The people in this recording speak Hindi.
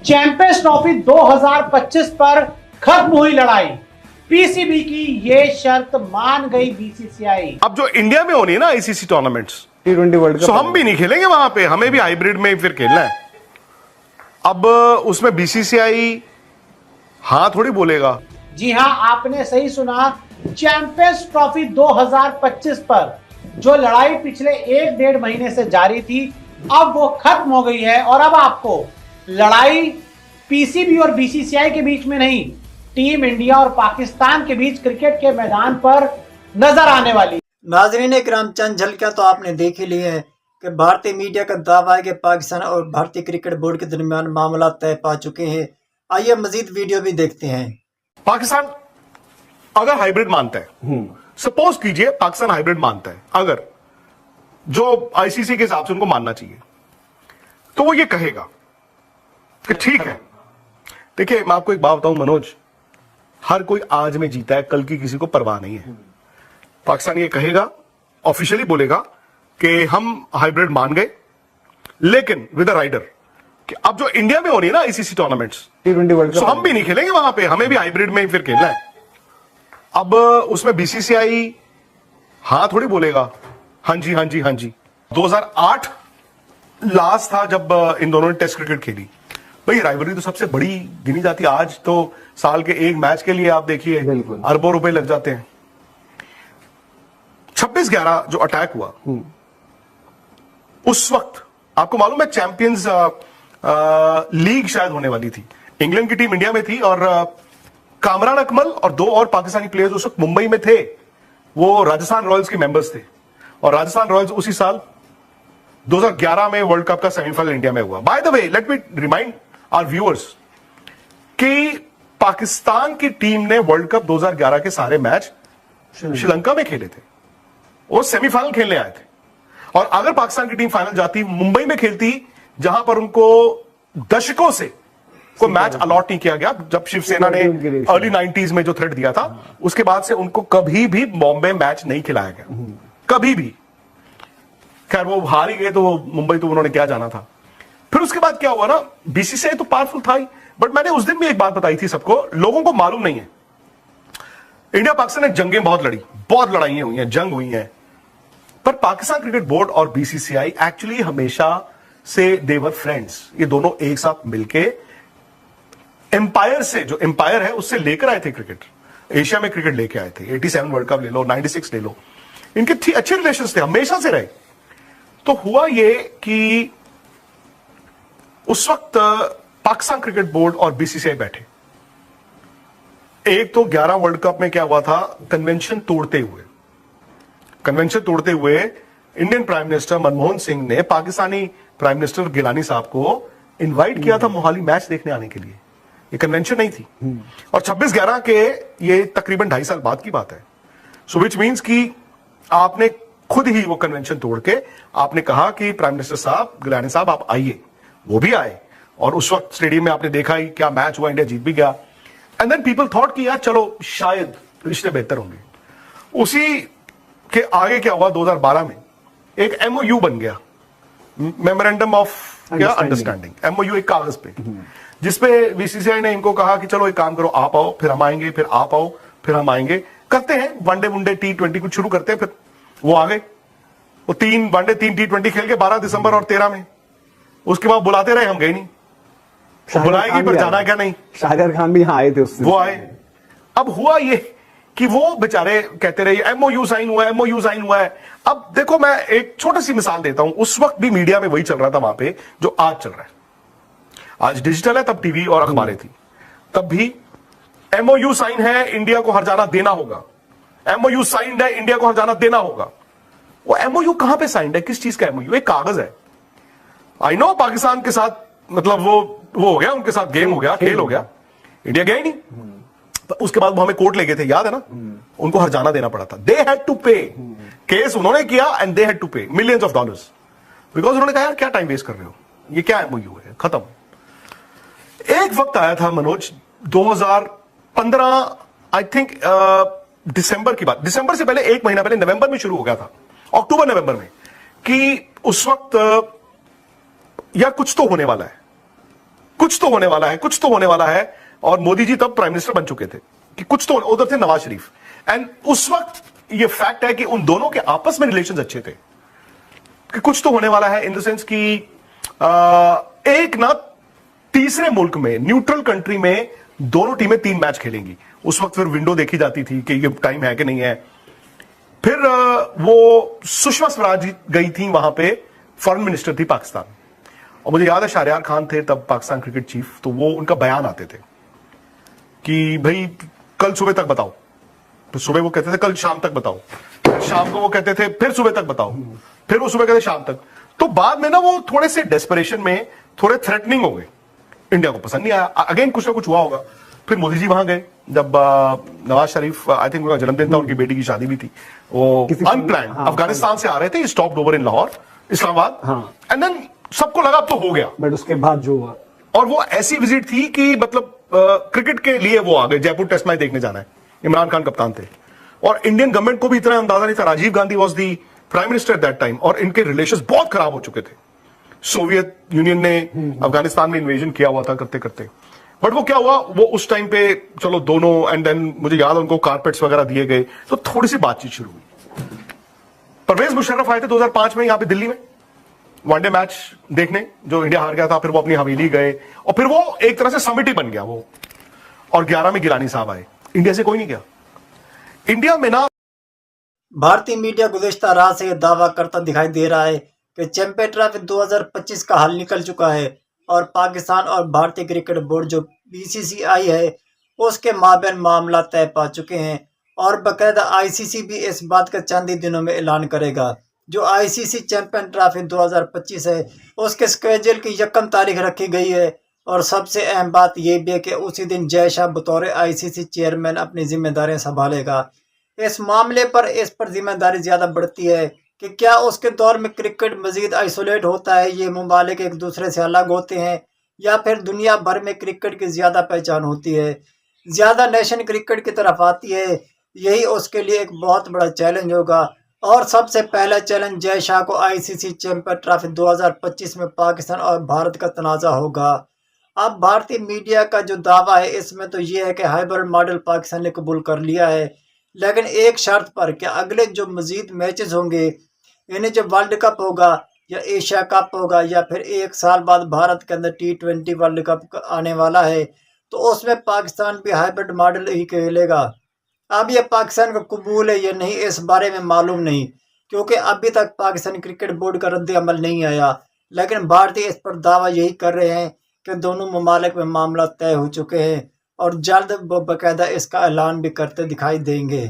चैंपियंस ट्रॉफी 2025 पर खत्म हुई लड़ाई। पीसीबी की ये शर्त मान गई बीसीसीआई। अब जो इंडिया में होनी है ना ICC tournaments, T20 world cup, तो हम भी नहीं खेलेंगे वहां पे, हमें भी हाइब्रिड में फिर खेलना है। अब उसमें बीसीसीआई हाँ थोड़ी बोलेगा। जी हां, आपने सही सुना। चैंपियंस ट्रॉफी 2025 पर जो लड़ाई पिछले 1-1.5 महीने से जारी थी, अब वो खत्म हो गई है। और अब आपको लड़ाई पीसीबी और बीसीसीआई के बीच में नहीं, टीम इंडिया और पाकिस्तान के बीच क्रिकेट के मैदान पर नजर आने वाली। नाजरीन इकराम, चंद झलकियां तो आपने देख ही ली है कि भारतीय मीडिया का दावा है कि पाकिस्तान और भारतीय क्रिकेट बोर्ड के दरमियान मामला तय पा चुके हैं। आइए मजीद वीडियो भी देखते हैं। पाकिस्तान अगर हाइब्रिड मानता है, सपोज कीजिए पाकिस्तान हाइब्रिड मानता है, अगर जो आईसीसी के हिसाब से उनको मानना चाहिए, तो वो ये कहेगा कि ठीक है। देखिए मैं आपको एक बात बताऊं मनोज, हर कोई आज में जीता है, कल की किसी को परवाह नहीं है। पाकिस्तान ये कहेगा, ऑफिशियली बोलेगा कि हम हाइब्रिड मान गए, लेकिन विद अ राइडर कि अब जो इंडिया में होनी है ना आईसीसी टूर्नामेंट्स, T20 वर्ल्ड तो कप, हम भी नहीं खेलेंगे वहां पे, हमें भी हाइब्रिड में फिर खेलना है। अब उसमें बीसीसीआई हाँ थोड़ी बोलेगा हाँ जी हाँ जी हाँ जी। 2008 लास्ट था जब इन दोनों ने टेस्ट क्रिकेट खेली। भाई राइवलरी तो सबसे बड़ी गिनी जाती है। आज तो साल के एक मैच के लिए आप देखिए अरबों रुपए लग जाते हैं। 26/11 जो अटैक हुआ, उस वक्त आपको मालूम है चैंपियंस लीग शायद होने वाली थी। इंग्लैंड की टीम इंडिया में थी और कामरान अकमल और 2 और पाकिस्तानी प्लेयर्स उस वक्त मुंबई में थे। वो राजस्थान रॉयल्स के मेंबर्स थे और राजस्थान रॉयल्स उसी साल 2011 में वर्ल्ड कप का सेमीफाइनल इंडिया में हुआ। By the way let me remind our viewers कि पाकिस्तान की टीम ने वर्ल्ड कप 2011 के सारे मैच श्रीलंका में खेले थे। वो सेमीफाइनल खेलने आए थे और अगर पाकिस्तान की टीम फाइनल जाती, मुंबई में खेलती, जहां पर उनको दशकों से कोई मैच अलॉट नहीं किया गया। जब शिवसेना ने अर्ली 90s में जो थ्रेट दिया था, उसके बाद से उनको कभी भी बॉम्बे मैच नहीं खिलाया गया, कभी भी। खैर वो हार ही गए तो मुंबई तो उन्होंने क्या जाना था। फिर उसके बाद क्या हुआ ना, बीसीसीआई तो पावरफुल था ही, बट मैंने उस दिन भी एक बात बताई थी सबको, लोगों को मालूम नहीं है। इंडिया पाकिस्तान ने जंगें बहुत लड़ी, बहुत लड़ाइयां हुई हैं, जंग हुई हैं, पर पाकिस्तान क्रिकेट बोर्ड और बीसीसीआई एक्चुअली हमेशा से देवर फ्रेंड्स। ये दोनों एक साथ मिलके एम्पायर से, जो एम्पायर है उससे लेकर आए थे क्रिकेट, एशिया में क्रिकेट लेके आए थे। 87 वर्ल्ड कप ले लो, 96 ले लो, इनके अच्छे रिलेशंस थे, हमेशा से रहे। तो हुआ ये कि उस वक्त पाकिस्तान क्रिकेट बोर्ड और बीसीसीआई बैठे। एक तो 11 वर्ल्ड कप में क्या हुआ था, कन्वेंशन तोड़ते हुए Indian prime minister Manmohan Singh ने पाकिस्तानी प्राइम मिनिस्टर गिलानी साहब को इनवाइट किया था मोहाली मैच देखने आने के लिए। ये कन्वेंशन नहीं थी और 26/11 के ये तकरीबन 2.5 साल बाद की बात है। सो विच मीन्स कि आपने खुद ही वो कन्वेंशन तोड़ के आपने कहा कि प्राइम मिनिस्टर साहब, गिलानी साहब आप आइए। वो भी आए और उस वक्त स्टेडियम में आपने देखा ही क्या मैच हुआ, इंडिया जीत भी गया। एंड देन पीपल थॉट कि यार चलो शायद रिश्ते बेहतर होंगे। उसी के आगे क्या हुआ, 2012 में एक एमओयू बन गया, मेमोरेंडम ऑफ अंडरस्टैंडिंग, एमओयू एक कागज पे, जिसपे बीसीसीआई ने इनको कहा कि चलो एक काम करो, आप आओ फिर हम आएंगे, फिर आप आओ फिर हम आएंगे, करते हैं वनडे वनडे T20 कुछ शुरू करते हैं। फिर वो आ गए, वो 3 वनडे 3 T20 खेल के 12 दिसंबर और 13 में। उसके बाद बुलाते रहे, हम गए नहीं। बुलाएगी पर जाना क्या नहीं। शाहिद खान भी यहाँ आए थे उस दिन। वो आए। अब हुआ ये कि वो बेचारे कहते रहे एमओयू साइन हुआ है, एमओयू साइन हुआ है। अब देखो मैं एक छोटी सी मिसाल देता हूं, उस वक्त भी मीडिया में वही चल रहा था वहां पे जो आज चल रहा है। आज डिजिटल है, तब टीवी और अखबारें थी। तब भी एमओयू साइन है, इंडिया को हर्जाना देना होगा, एमओयू साइंड है, इंडिया को हर्जाना देना होगा। वो एमओयू कहां पे साइंड है, किस चीज का एमओयू? एक कागज है। आई नो पाकिस्तान के साथ मतलब वो हो गया, उनके साथ गेम हो गया, खेल हो गया, इंडिया गया ही नहीं। तो उसके बाद वो हमें कोर्ट ले गए थे, याद है ना? उनको हर्जाना देना पड़ा था। दे हैड टू पे, केस उन्होंने किया एंड दे हैड टू पे मिलियंस ऑफ डॉलर्स, बिकॉज उन्होंने कहा यार क्या टाइम वेस्ट कर रहे हो, ये क्या एमओयू है, खत्म। एक वक्त आया था मनोज 2015 आई थिंक दिसंबर की बात, दिसंबर से पहले 1 महीना पहले नवंबर में शुरू हो गया था, अक्टूबर नवंबर में, कि उस वक्त या कुछ तो होने वाला है, कुछ तो होने वाला है, कुछ तो होने वाला है। और मोदी जी तब प्राइम मिनिस्टर बन चुके थे कि कुछ तो, उधर थे नवाज शरीफ, एंड उस वक्त ये फैक्ट है कि उन दोनों के आपस में रिलेशंस अच्छे थे कि कुछ तो होने वाला है, इन द सेंस कि एक ना तीसरे मुल्क में, न्यूट्रल कंट्री में दोनों टीमें 3 मैच खेलेंगी। उस वक्त फिर विंडो देखी जाती थी कि ये टाइम है कि नहीं है। फिर वो सुषमा स्वराज गई थी वहां पे, फॉरेन मिनिस्टर थी पाकिस्तान, और मुझे याद है शाहरियार खान थे तब पाकिस्तान क्रिकेट चीफ, तो वो उनका बयान आते थे कि भाई कल सुबह तक बताओ, फिर सुबह वो कहते थे कल शाम तक बताओ, फिर शाम को वो कहते थे फिर सुबह तक बताओ, फिर वो सुबह कहते शाम तक। तो बाद में ना वो थोड़े से डेस्परेशन में थोड़े थ्रेटनिंग हो गए, इंडिया को पसंद नहीं आया। अगेन कुछ ना कुछ हुआ होगा। फिर मोदी जी वहां गए जब नवाज शरीफ, आई थिंक उनका जन्मदिन था, उनकी बेटी की शादी भी थी, वो अनप्लान अफगानिस्तान से आ रहे थे, stopped over in Lahore, Islamabad, and then सबको लगा अब तो हो गया। बट उसके बाद जो हुआ, और वो ऐसी विजिट थी कि मतलब क्रिकेट के लिए वो आ गए, जयपुर टेस्ट मैच देखने जाना है, इमरान खान कप्तान थे, और इंडियन गवर्नमेंट को भी इतना अंदाजा नहीं था। Rajiv Gandhi was the prime minister at that time, और इनके रिलेशंस बहुत खराब हो चुके थे। सोवियत यूनियन ने अफगानिस्तान में इन्वेजन किया हुआ था करते करते। बट वो क्या हुआ, वो उस टाइम पे चलो दोनों, एंड देन मुझे याद है उनको कारपेट्स वगैरह दिए गए, तो थोड़ी सी बातचीत शुरू हुई। परवेज मुशर्रफ आए थे 2005 में यहां पे दिल्ली में वनडे मैच देखने, जो इंडिया हार गया था। फिर वो अपनी हवेली गए, और फिर वो एक तरह से समिट ही बन गया वो, और 11 में गिलानी साहब आए। इंडिया से कोई नहीं गया। इंडिया में ना भारतीय मीडिया गुज़िश्ता रात से यह दावा करता दिखाई दे रहा है कि चैंपियन ट्रॉफी 2025 का हल निकल चुका है, और पाकिस्तान और भारतीय क्रिकेट बोर्ड जो बीसीसीआई है उसके माबैन मामला तय पा चुके हैं, और बाकायदा आईसीसी भी इस बात का चंद ही दिनों में ऐलान करेगा। जो आईसीसी चैंपियन ट्रॉफी 2025 है उसके स्केड्यूल की 1 तारीख रखी गई है, और सबसे अहम बात यह भी है कि उसी दिन जय शाह बतौर आईसीसी चेयरमैन अपनी जिम्मेदारियां संभालेगा। इस मामले पर इस पर जिम्मेदारी ज़्यादा बढ़ती है कि क्या उसके दौर में क्रिकेट मजीद आइसोलेट होता है, ये ममालिक एक दूसरे से अलग होते हैं, या फिर दुनिया भर में क्रिकेट की ज़्यादा पहचान होती है, ज़्यादा नेशन क्रिकेट की तरफ आती है। यही उसके लिए एक बहुत बड़ा चैलेंज होगा। और सबसे पहला चैलेंज जय शाह को आईसीसी चैंपियन ट्रॉफी 2025 में पाकिस्तान और भारत का तनाज़ा होगा। अब भारतीय मीडिया का जो दावा है इसमें तो ये है कि हाइब्रिड मॉडल पाकिस्तान ने कबूल कर लिया है, लेकिन एक शर्त पर कि अगले जो मज़ीद मैचेस होंगे, यानी जब वर्ल्ड कप होगा या एशिया कप होगा, या फिर 1 साल बाद भारत के अंदर T20 वर्ल्ड कप आने वाला है, तो उसमें पाकिस्तान भी हाइब्रिड मॉडल ही खेलेगा। अब ये पाकिस्तान को कबूल है या नहीं इस बारे में मालूम नहीं, क्योंकि अभी तक पाकिस्तान क्रिकेट बोर्ड का रद्द अमल नहीं आया। लेकिन भारतीय इस पर दावा यही कर रहे हैं कि दोनों ममालिक में मामला तय हो चुके हैं, और जल्द वो बाकायदा इसका ऐलान भी करते दिखाई देंगे।